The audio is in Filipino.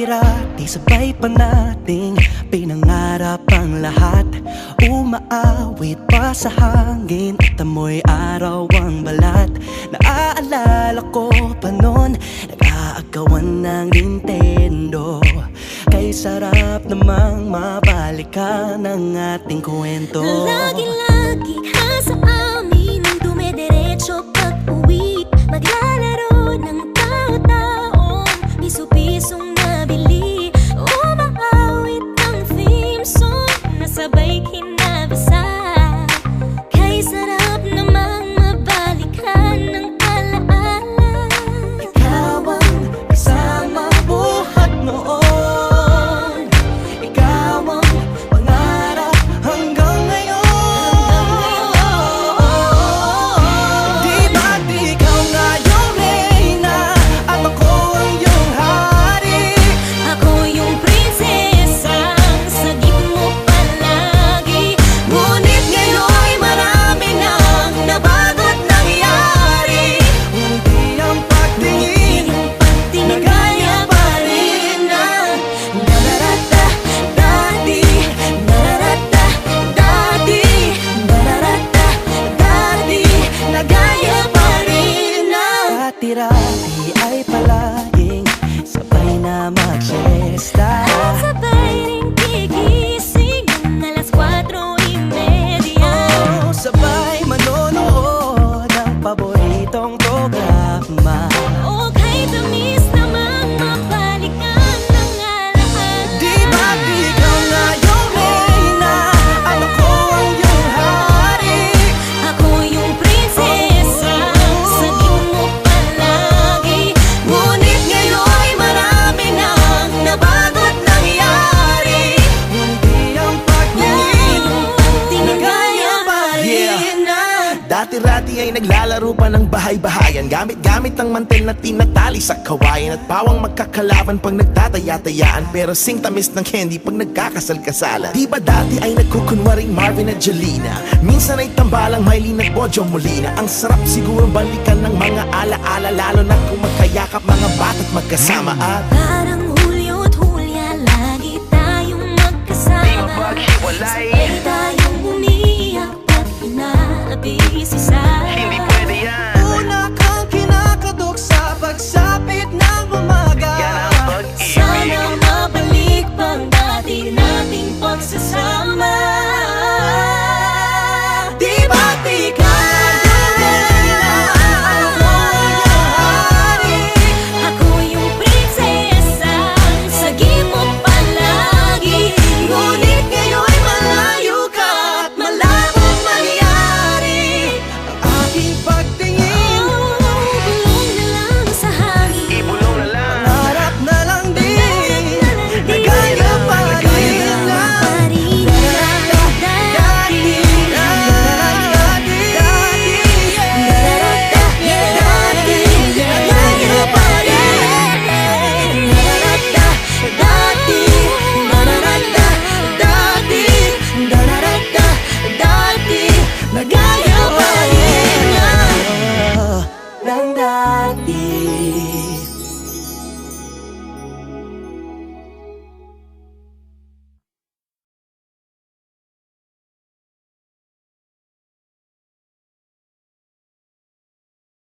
Dati-rati sabay pa nating pinangarap ang lahat. Umaawit pa sa hangin at amoy araw ang balat. Naaalala ko pa noon, nag-aagawan ng Nintendo. Kay sarap namang mabalikan ang ating kwento. Lagi-lagi ka sa amin ang dumediretso pag-uwi. Maglalaro ng tao-taong piso-pisong nabili. Umaawit ang theme song na sabay kinabasa. Kay sarap namang mabalikan ng alaala. Ikaw ang kasama buhat noon. Ikaw ang pangarap hanggang ngayon. Di ba't ikaw nga yung reyna at ako ang iyong hari? Ako yung prinsesang sagip mo palagi. Ngunit ngayon'y marami nang nabago't nangyari. Hindi ang pagtingin na gaya pa rin na nararata dati, nararata dati, nararata dati, na gaya pa rin na. Dati-rati ay palaging sabay na mag-siesta. At sabay ring gigising ng alas 4:30. Oh, sabay manonood ng paboritong programa. O kay tamis namang mabalikan ng alaala. Di ba't ikaw nga yung reyna at ako ang iyong hari? Ako yung prinsesa, sagip mo palagi. Ngunit ngayon'y marami nang nabago't nangyari. Hindi ang pagtingin na gaya pa rin na. Dati-rati ay naglalaro pa ng bahay-bahayan, gamit-gamit ang mantel na tinatali sa kawayan. At pawang magkakalaban pag nagtataya-tayaan, pero sing tamis ng candy pag nagkakasal-kasalan. Di ba dati ay nagkukunwaring Marvin at Jelena? Minsan ay tambalang Mylene at Bojo Molina. Ang sarap siguro balikan ng mga ala-ala, lalo na kung magkayakap mga bata't magkasama. At Parang Hulyo at Hulya, lagi tayong magkasama. maghiwalay.